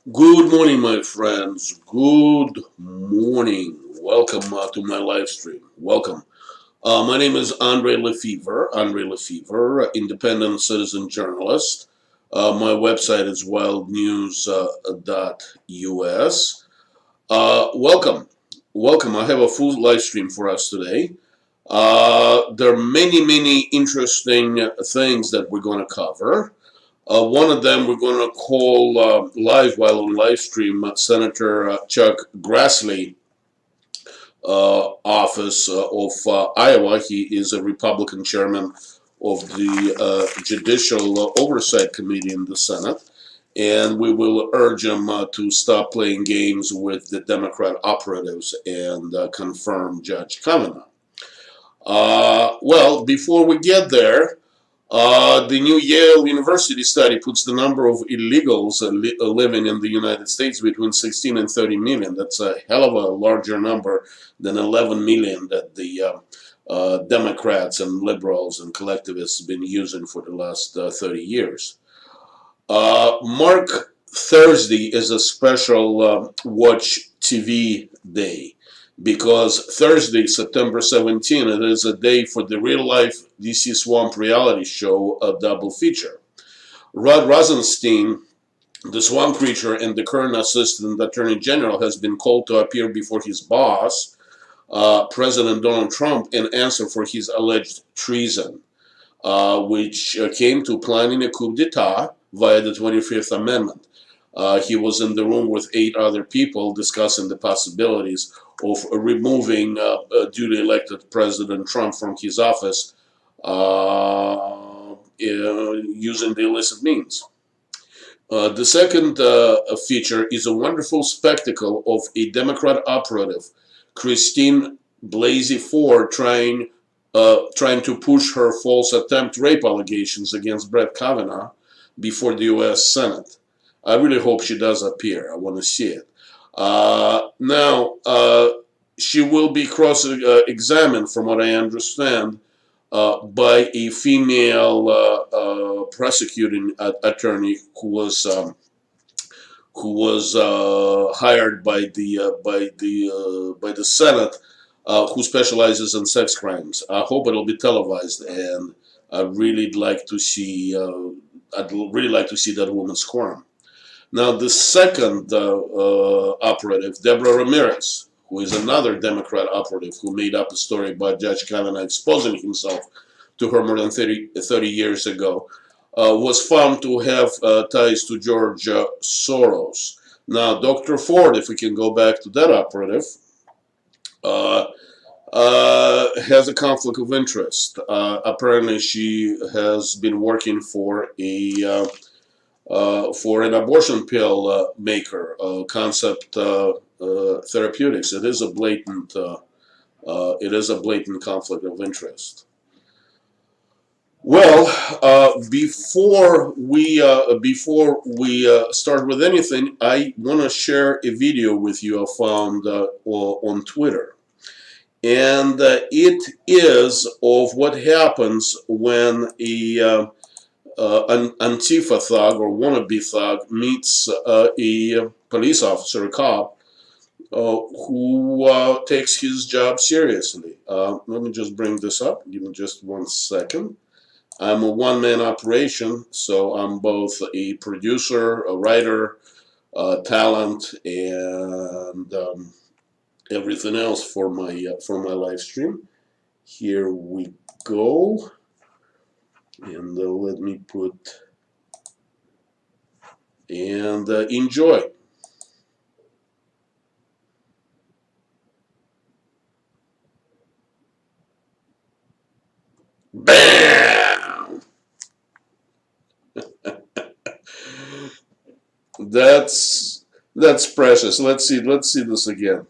Good morning, my friends. Good morning. Welcome to my live stream. Welcome. My name is Lefevre, independent citizen journalist. My website is wildnews.us. Welcome. Welcome. I have a full live stream for us today. There are many interesting things that we're going to cover. One of them we're going to call live while on live stream Senator Chuck Grassley office of Iowa. He is a Republican chairman of the Judicial Oversight Committee in the Senate. And we will urge him to stop playing games with the Democrat operatives and confirm Judge Kavenaugh. Well, before we get there, the new Yale University study puts the number of illegals living in the United States between 16 and 30 million. That's a hell of a larger number than 11 million that the Democrats and liberals and collectivists have been using for the last 30 years. Mark Thursday is a special Watch TV day, because Thursday, September 17, it is a day for the real-life DC Swamp reality show, a double feature. Rod Rosenstein, the swamp creature and the current assistant attorney general, has been called to appear before his boss, President Donald Trump, and answer for his alleged treason, which came to planning a coup d'etat via the 25th Amendment. He was in the room with 8 other people discussing the possibilities of removing duly elected President Trump from his office using the illicit means. The second feature is a wonderful spectacle of a Democrat operative, Christine Blasey Ford, trying to push her false attempt rape allegations against Brett Kavanaugh before the U.S. Senate. I really hope she does appear. I want to see it. Now, she will be cross-examined, from what I understand, by a female prosecuting attorney who was hired by the Senate, who specializes in sex crimes. I hope it'll be televised, and I'd really like to see. I'd really like to see that woman squirm. Now, the second operative, Debra Ramirez, who is another Democrat operative who made up a story about Judge Kavenaugh exposing himself to her more than 30 years ago, was found to have ties to George Soros. Now, Dr. Ford, if we can go back to that operative, has a conflict of interest. Apparently, she has been working for an abortion pill maker, Concept Therapeutics. It is a blatant conflict of interest. Well, before we start with anything, I want to share a video with you I found on Twitter, and it is of what happens when an Antifa thug or wannabe thug meets a police officer, a cop, who takes his job seriously. Let me just bring this up. Give me just 1 second. I'm a one-man operation, so I'm both a producer, a writer, talent, and everything else for my live stream. Here we go. And let me put, and enjoy. Bam! That's precious. Let's see this again.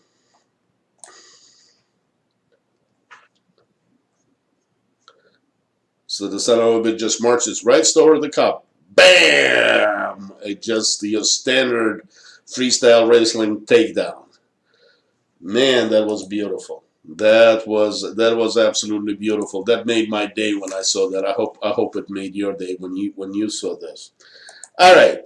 So the son of a bitch just marches right over the cop. Bam! Just your standard freestyle wrestling takedown. Man, that was beautiful. That was absolutely beautiful. That made my day when I saw that. I hope it made your day when you saw this. All right.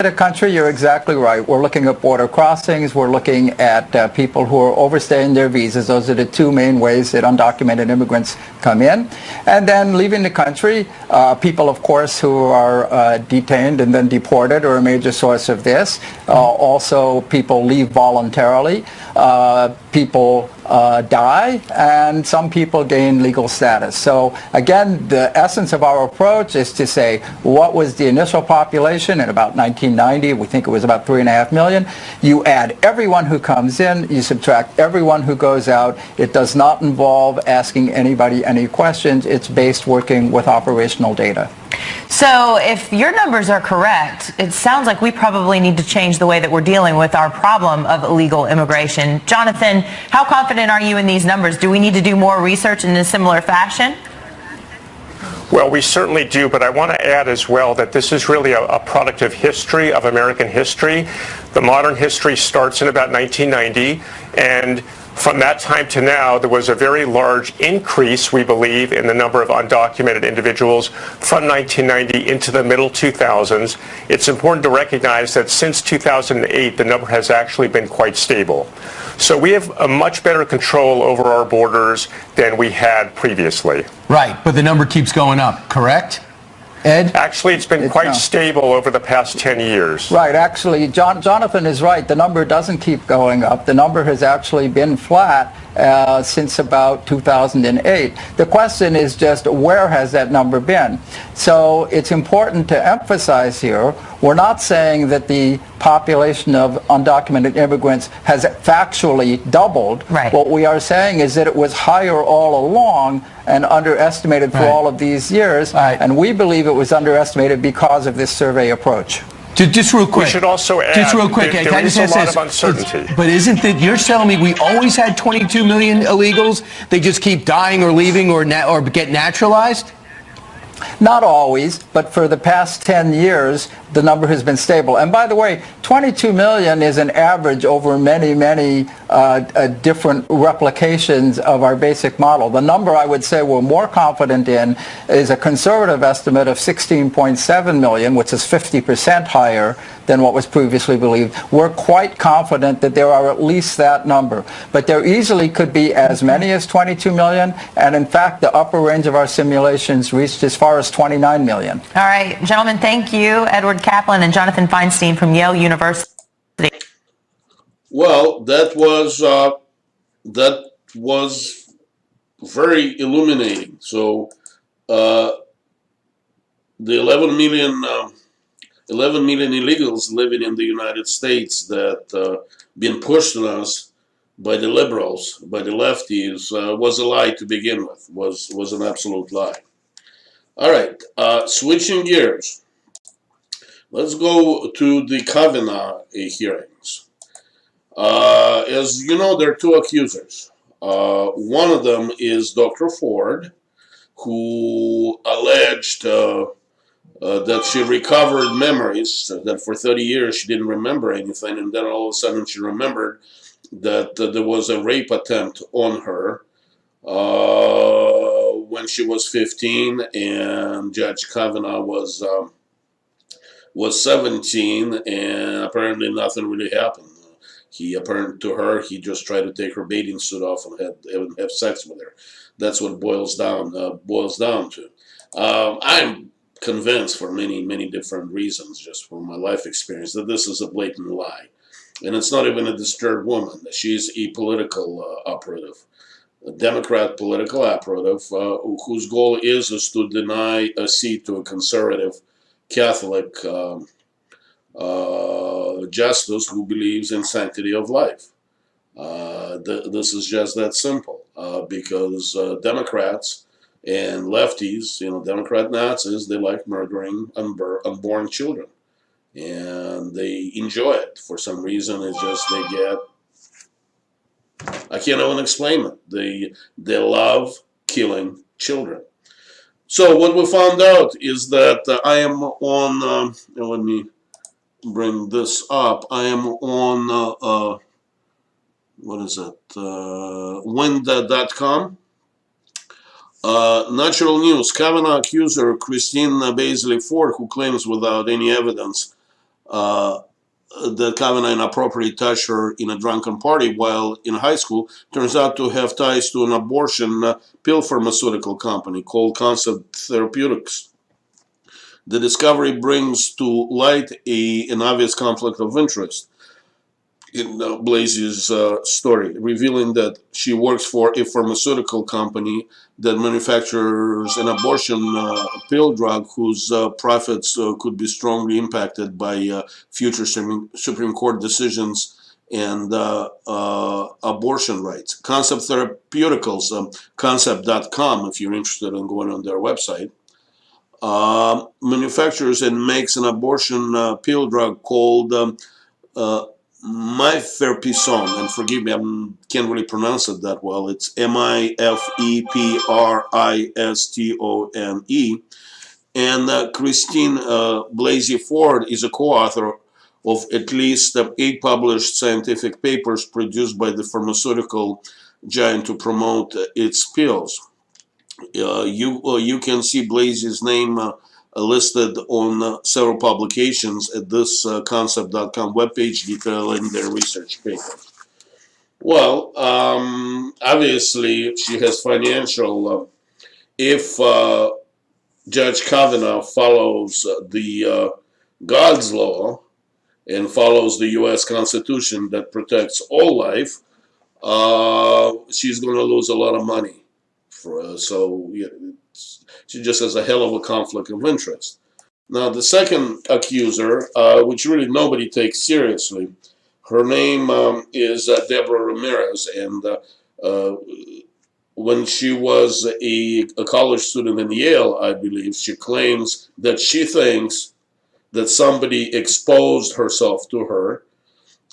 The country, you're exactly right. We're looking at border crossings. We're looking at people who are overstaying their visas. Those are the two main ways that undocumented immigrants come in. And then leaving the country, people, of course, who are detained and then deported are a major source of this. Also, people leave voluntarily. People die, and some people gain legal status. So again, the essence of our approach is to say, what was the initial population in about 1990? We think it was about 3.5 million. You add everyone who comes in, you subtract everyone who goes out. It does not involve asking anybody any questions. It's based working with operational data. So if your numbers are correct, it sounds like we probably need to change the way that we're dealing with our problem of illegal immigration. Jonathan, how confident are you in these numbers? Do we need to do more research in a similar fashion? Well, we certainly do, but I want to add as well that this is really a product of history, of American history. The modern history starts in about 1990, and from that time to now, there was a very large increase, we believe, in the number of undocumented individuals from 1990 into the middle 2000s. It's important to recognize that since 2008, the number has actually been quite stable. So we have a much better control over our borders than we had previously. Right, but the number keeps going up, correct? Ed? Actually, it's been quite stable over the past 10 years. Right. Actually, Jonathan is right. The number doesn't keep going up. The number has actually been flat since about 2008. The question is just, where has that number been? So it's important to emphasize here, we're not saying that the population of undocumented immigrants has factually doubled. Right. What we are saying is that it was higher all along and underestimated for all of these years. And we believe it was underestimated because of this survey approach. Just real quick. We should also add, just real quick, there is a lot of uncertainty. But isn't it, you're telling me we always had 22 million illegals? They just keep dying or leaving or get naturalized? Not always, but for the past 10 years, the number has been stable. And by the way, 22 million is an average over many, many different replications of our basic model. The number I would say we're more confident in is a conservative estimate of 16.7 million, which is 50% higher than what was previously believed. We're quite confident that there are at least that number. But there easily could be as many as 22 million, and in fact, the upper range of our simulations reached as far as 29 million. All right, gentlemen, thank you. Edward Kaplan and Jonathan Feinstein from Yale University. Well, that was very illuminating. So the 11 million illegals living in the United States that been pushed on us by the liberals, by the lefties, was a lie to begin with. Was an absolute lie. All right, switching gears. Let's go to the Kavanaugh hearings. As you know, there are two accusers. One of them is Dr. Ford, who alleged that she recovered memories, that for 30 years she didn't remember anything, and then all of a sudden she remembered that there was a rape attempt on her when she was 15, and Judge Kavenaugh was 17, and apparently nothing really happened. Apparently to her, he just tried to take her bathing suit off and have sex with her. That's what it boils down to. I'm convinced, for many different reasons, just from my life experience, that this is a blatant lie. And it's not even a disturbed woman. She's a political operative, a Democrat political operative, whose goal is to deny a seat to a conservative Catholic justice who believes in sanctity of life. This is just that simple, because Democrats and lefties, Democrat Nazis, they like murdering unborn children, and they enjoy it for some reason. It's just I can't even explain it. They love killing children. So what we found out is that I am on, let me bring this up. I am on, what is it, wind.com. Natural News. Kavanaugh accuser Christine Blasey Ford, who claims without any evidence that Kavanaugh inappropriately touched her in a drunken party while in high school turns out to have ties to an abortion pill pharmaceutical company called Concept Therapeutics. The discovery brings to light an obvious conflict of interest in Blasey's story, revealing that she works for a pharmaceutical company that manufactures an abortion pill drug whose profits could be strongly impacted by future Supreme Court decisions and abortion rights. Concept Therapeutics, concept.com, if you're interested in going on their website, manufactures and makes an abortion pill drug called Mifepristone, and forgive me, I can't really pronounce it that well. It's Mifepristone. And Christine Blasey Ford is a co-author of at least 8 published scientific papers produced by the pharmaceutical giant to promote its pills. You can see Blasey's name listed on several publications at this concept.com webpage detailing their research paper. Well, obviously she has financial. If Judge Kavenaugh follows the God's law and follows the U.S. Constitution that protects all life, she's going to lose a lot of money. So yeah, she just has a hell of a conflict of interest. Now, the second accuser, which really nobody takes seriously, her name is Debra Ramirez, and when she was a college student in Yale, I believe, she claims that she thinks that somebody exposed herself to her,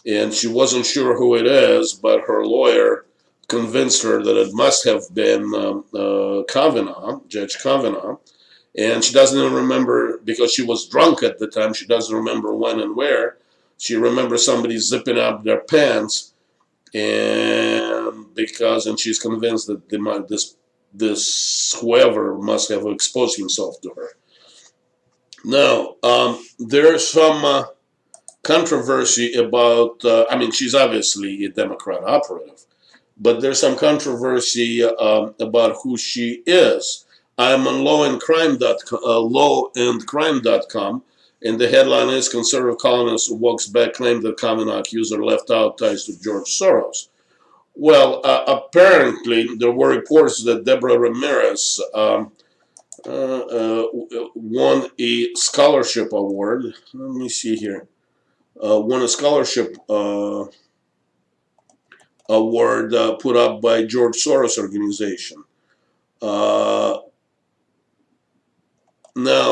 and she wasn't sure who it is, but her lawyer convinced her that it must have been Kavanaugh, Judge Kavenaugh, and she doesn't even remember, because she was drunk at the time, she doesn't remember when and where. She remembers somebody zipping up their pants, and she's convinced that this whoever must have exposed himself to her. Now, there's some controversy about, she's obviously a Democrat operative, but there's some controversy about who she is. I'm on lawandcrime.com, and the headline is "Conservative Columnist Who Walks Back Claim that Kavanaugh Accuser Left Out Ties to George Soros." Well, apparently there were reports that Debra Ramirez won a scholarship award. Let me see here. Won a scholarship award put up by George Soros organization. Now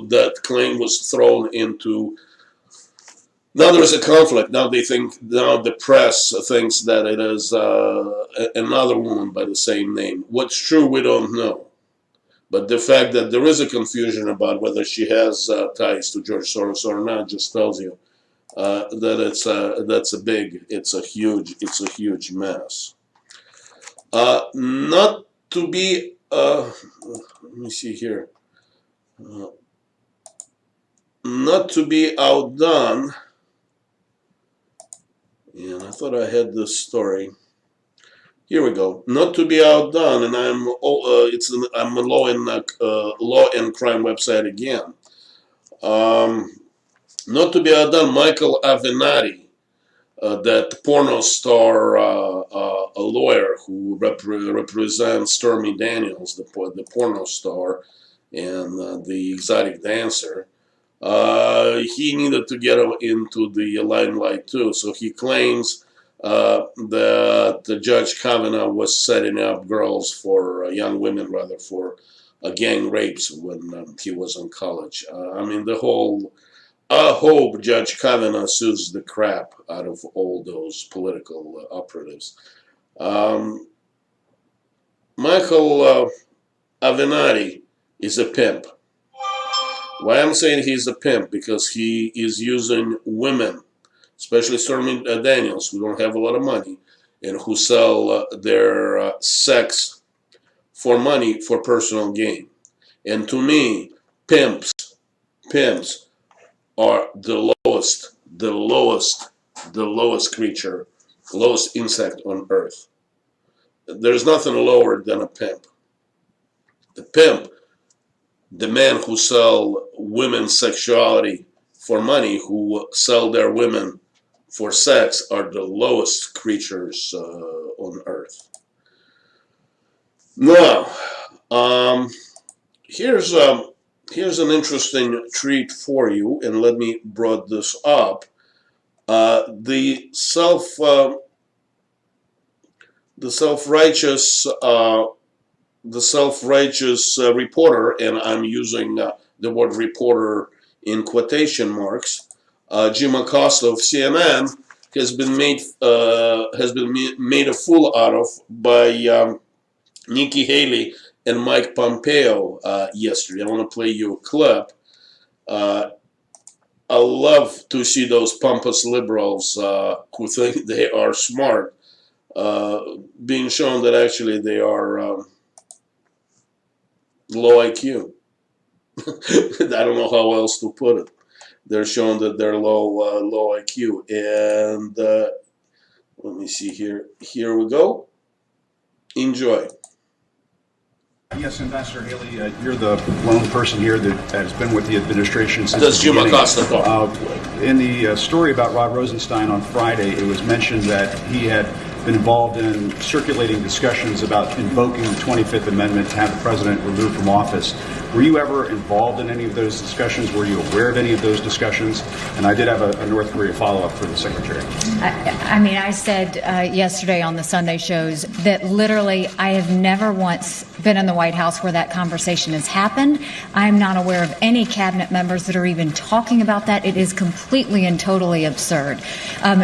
that claim was thrown into. Now there is a conflict. Now the press thinks that it is another woman by the same name. What's true, we don't know. But the fact that there is a confusion about whether she has ties to George Soros or not just tells you that it's a huge mess. Not to be let me see here. Not to be outdone. And I thought I had this story. Here we go. Not to be outdone, and I'm on Law and Crime website again. Not to be outdone, Michael Avenatti, that porno star, a lawyer who represents Stormy Daniels, the porno star, and the exotic dancer. He needed to get into the limelight too, so he claims that Judge Kavenaugh was setting up girls young women rather, for gang rapes when he was in college. I hope Judge Kavenaugh sues the crap out of all those political operatives. Michael Avenatti is a pimp. Why I'm saying he's a pimp? Because he is using women, especially Stormy Daniels, who don't have a lot of money and who sell their sex for money for personal gain. And to me, pimps are the lowest creature, lowest insect on earth. There's nothing lower than a pimp. The pimp, the men who sell women's sexuality for money, who sell their women for sex, are the lowest creatures on earth. Now, here's an interesting treat for you, and let me brought this up. The self-righteous reporter, and I'm using the word reporter in quotation marks, Jim Acosta of CNN, has been made a fool out of by Nikki Haley and Mike Pompeo yesterday. I want to play you a clip. I love to see those pompous liberals who think they are smart being shown that actually they are low IQ. I don't know how else to put it. They're shown that they're low IQ. And let me see here. Here we go. Enjoy. Yes, Ambassador Haley, you're the lone person here that has been with the administration since Does the Jim beginning. Acosta talk? In the story about Rod Rosenstein on Friday, it was mentioned that he had been involved in circulating discussions about invoking the 25th Amendment to have the president removed from office. Were you ever involved in any of those discussions? Were you aware of any of those discussions? And I did have a North Korea follow-up for the Secretary. I said yesterday on the Sunday shows that literally I have never once been in the White House where that conversation has happened. I'm not aware of any cabinet members that are even talking about that. It is completely and totally absurd.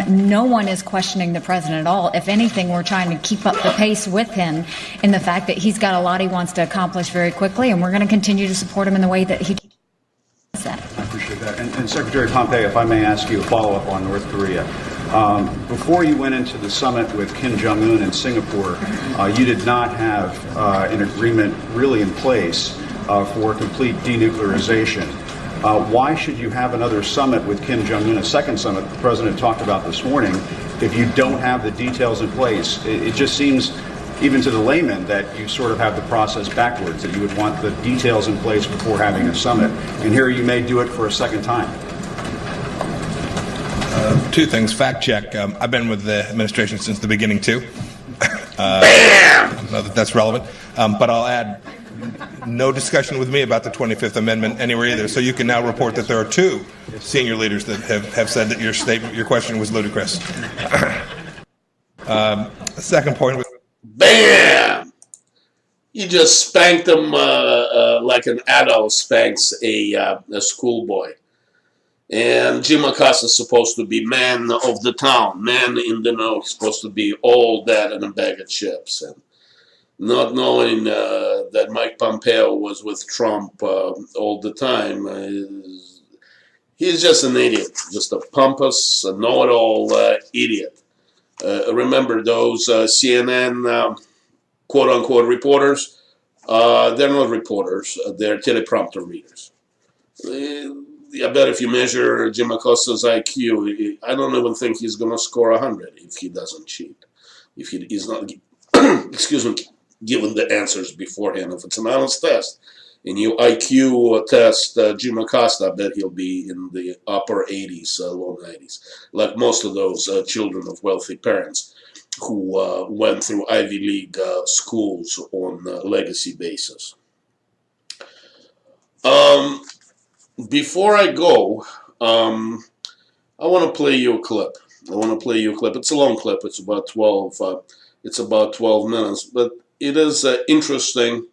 No one is questioning the president at all. If anything, we're trying to keep up the pace with him in the fact that he's got a lot he wants to accomplish very quickly, and we're going to continue to support him in the way that he does that. I appreciate that. And Secretary Pompeo, if I may ask you a follow-up on North Korea. Before you went into the summit with Kim Jong-un in Singapore, you did not have an agreement really in place for complete denuclearization. Why should you have another summit with Kim Jong-un, a second summit the president talked about this morning, if you don't have the details in place? It just seems, even to the layman, that you sort of have the process backwards, that you would want the details in place before having a summit. And here you may do it for a second time. Two things. Fact check. I've been with the administration since the beginning, too. I don't know that that's relevant. But I'll add, no discussion with me about the 25th Amendment anywhere either. So you can now report that there are two senior leaders that have said that your question was ludicrous. Second point was... Bam! You just spanked them like an adult spanks a schoolboy. And Jim Acosta is supposed to be man of the town, man in the know. He's supposed to be all that and a bag of chips. And not knowing that Mike Pompeo was with Trump all the time, he's just an idiot, just a pompous, a know-it-all idiot. Remember those CNN quote-unquote reporters? They're not reporters. They're teleprompter readers. I bet if you measure Jim Acosta's IQ, I don't even think he's going to score 100 if he doesn't cheat. If he is not, excuse me, given the answers beforehand. If it's an honest test and you IQ test Jim Acosta, I bet he'll be in the upper 80s, low 90s, like most of those children of wealthy parents who went through Ivy League schools on a legacy basis. Before I go, I want to play you a clip. It's a long clip. It's about 12 minutes, but it is interesting.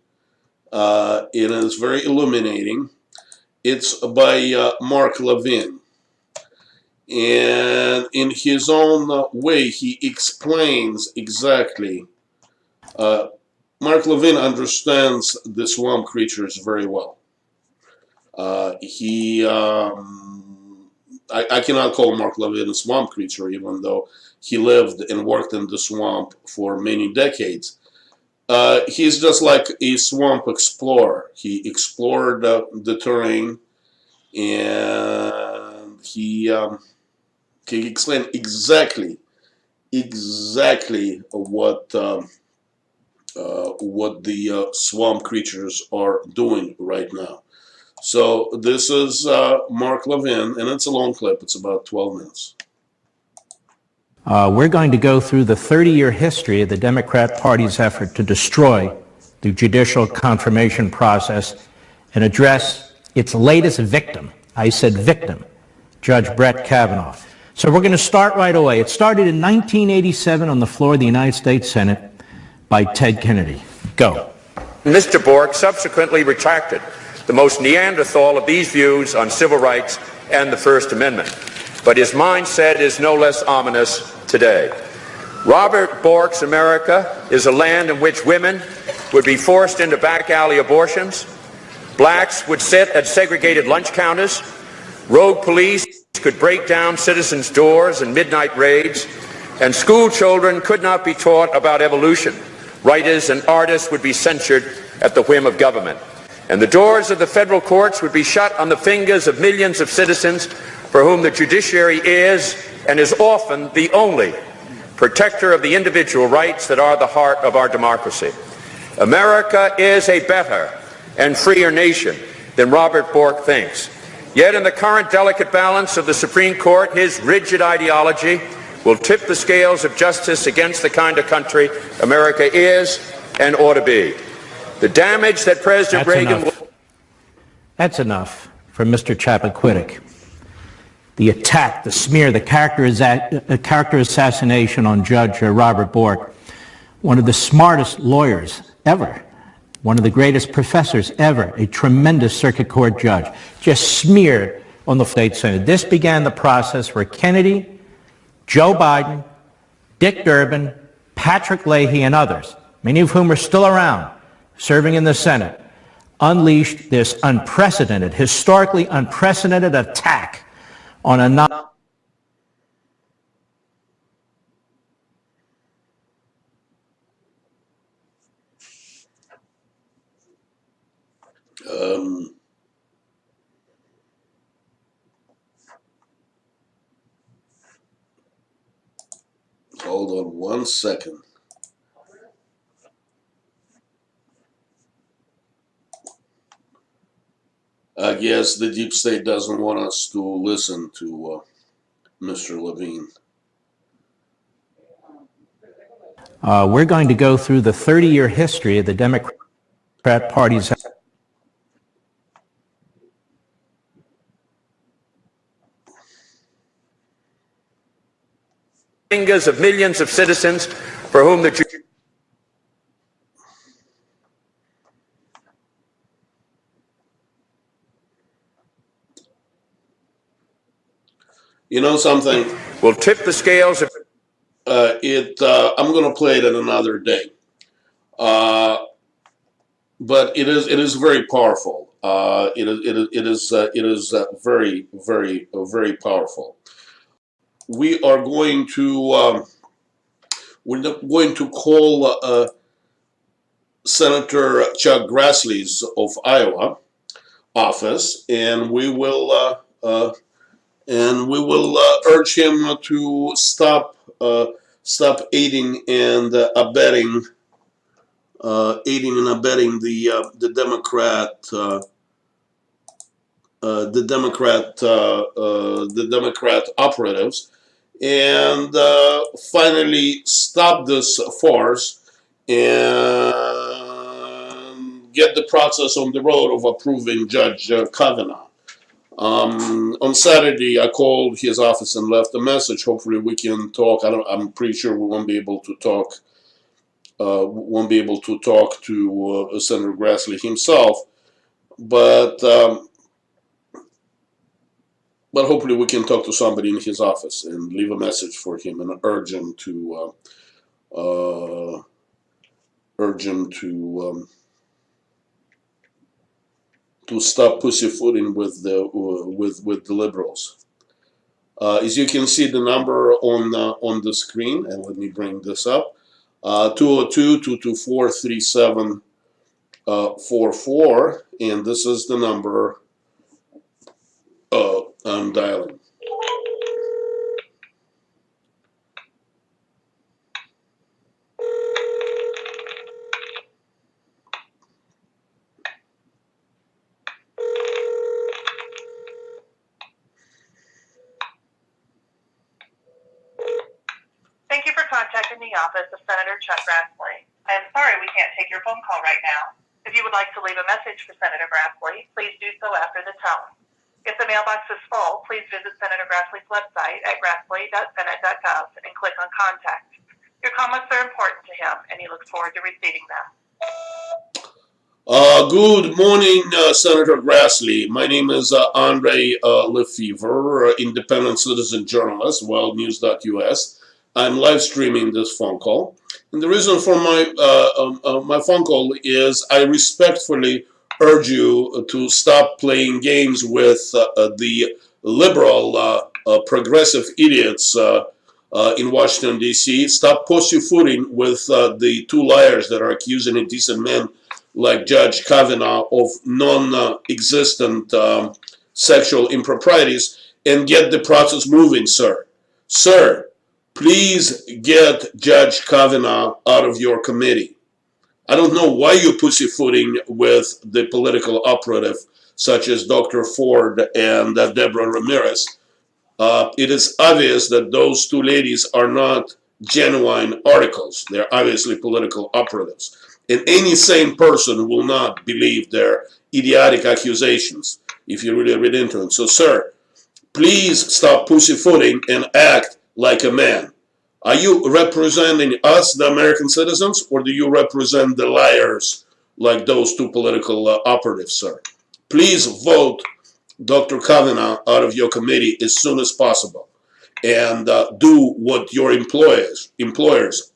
It is very illuminating. It's by Marc Levin. And in his own way, he explains exactly. Marc Levin understands the swamp creatures very well. I cannot call Marc Levin a swamp creature, even though he lived and worked in the swamp for many decades. He's just like a swamp explorer. He explored the terrain, and he explained exactly what the swamp creatures are doing right now. So this is Marc Levin, and it's a long clip. It's about 12 minutes. We're going to go through the 30-year history of the Democrat Party's effort to destroy the judicial confirmation process and address its latest victim. I said victim, Judge Brett Kavanaugh. So we're going to start right away. It started in 1987 on the floor of the United States Senate by Ted Kennedy. Go. Mr. Bork subsequently retracted the most Neanderthal of these views on civil rights and the First Amendment. But his mindset is no less ominous today. Robert Bork's America is a land in which women would be forced into back alley abortions, blacks would sit at segregated lunch counters, rogue police could break down citizens' doors in midnight raids, and school children could not be taught about evolution. Writers and artists would be censured at the whim of government. And the doors of the federal courts would be shut on the fingers of millions of citizens for whom the judiciary is and is often the only protector of the individual rights that are the heart of our democracy. America is a better and freer nation than Robert Bork thinks. Yet in the current delicate balance of the Supreme Court, his rigid ideology will tip the scales of justice against the kind of country America is and ought to be. The damage that President Reagan... That's enough for Mr. Chappaquiddick. The attack, the smear, the character assassination on Judge Robert Bork, one of the smartest lawyers ever, one of the greatest professors ever, a tremendous circuit court judge, just smeared on the state Senate. This began the process where Kennedy, Joe Biden, Dick Durbin, Patrick Leahy, and others, many of whom are still around, serving in the Senate, unleashed this unprecedented, historically unprecedented attack on a Hold on 1 second. I guess the deep state doesn't want us to listen to Mr. Levin. We're going to go through the 30-year history of the Democrat Party's fingers of millions of citizens for whom the You know something? will tip the scales of... I'm going to play it at another day. But it is very powerful. It is very, very, very powerful. We are going to call Senator Chuck Grassley's of Iowa office, and we will urge him to stop aiding and abetting the Democrat operatives, and finally stop this farce and get the process on the road of approving Judge Kavenaugh. On Saturday, I called his office and left a message. Hopefully, we can talk. I'm pretty sure we won't be able to talk. Won't be able to talk to Senator Grassley himself, but hopefully we can talk to somebody in his office and leave a message for him and urge him to stop pussyfooting with the liberals. As you can see, the number on the screen, and let me bring this up. 202-224-3744, and this is the number I'm dialing. Thank you for contacting the office of Senator Chuck Grassley. I am sorry we can't take your phone call right now. If you would like to leave a message for Senator Grassley, please do so after the tone. If the mailbox is full, please visit Senator Grassley's website at grassley.senate.gov and click on Contact. Your comments are important to him, and he looks forward to receiving them. Good morning, Senator Grassley. My name is Andre Lefevre, independent citizen journalist, wildnews.us. I'm live streaming this phone call. And the reason for my phone call is I respectfully urge you to stop playing games with the liberal, progressive idiots in Washington, D.C. Stop pussyfooting with the two liars that are accusing a decent man like Judge Kavenaugh of non-existent sexual improprieties, and get the process moving, sir. Sir, please get Judge Kavenaugh out of your committee. I don't know why you're pussyfooting with the political operative such as Dr. Ford and Debra Ramirez. It is obvious that those two ladies are not genuine articles. They're obviously political operatives. And any sane person will not believe their idiotic accusations if you really read into them. So, sir, please stop pussyfooting and act like a man. Are you representing us, the American citizens, or do you represent the liars like those two political operatives, sir? Please vote Dr. Kavanagh out of your committee as soon as possible, and do what your employers,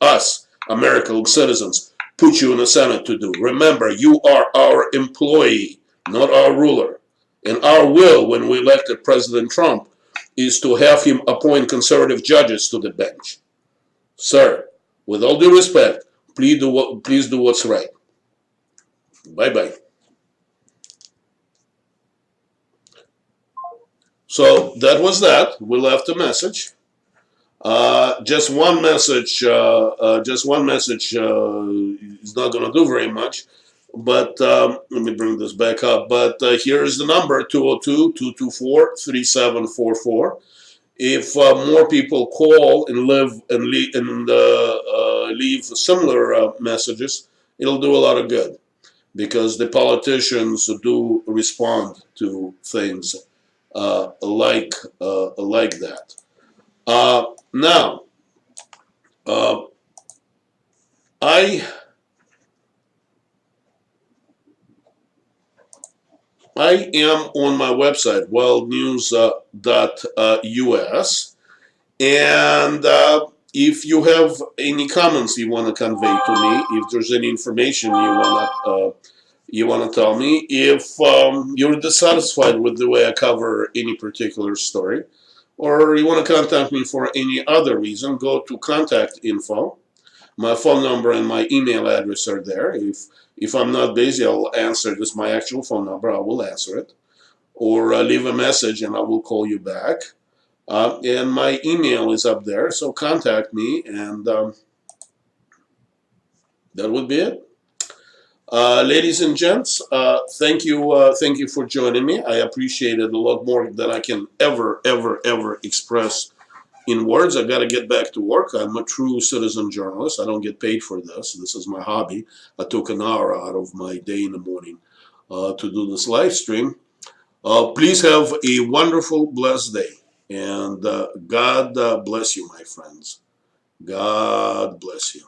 us, American citizens, put you in the Senate to do. Remember, you are our employee, not our ruler. And our will, when we elected President Trump, is to have him appoint conservative judges to the bench. Sir, with all due respect, please do what's right. Bye-bye. So that was that. We left a message. Just one message is not going to do very much. But let me bring this back up. But here is the number, 202-224-3744. If more people call and leave similar messages, it'll do a lot of good, because the politicians do respond to things like that. Now, I am on my website, wildnews.us, and if you have any comments you want to convey to me, if there's any information you want to tell me, if you're dissatisfied with the way I cover any particular story, or you want to contact me for any other reason, go to contact info. My phone number and my email address are there. If I'm not busy, I'll answer. This is my actual phone number. I will answer it. Or leave a message and I will call you back. And my email is up there, so contact me, and that would be it. Ladies and gents, thank you for joining me. I appreciate it a lot more than I can ever express in words. I got to get back to work. I'm a true citizen journalist. I don't get paid for this. This is my hobby. I took an hour out of my day in the morning to do this live stream. Please have a wonderful, blessed day. And God bless you, my friends. God bless you.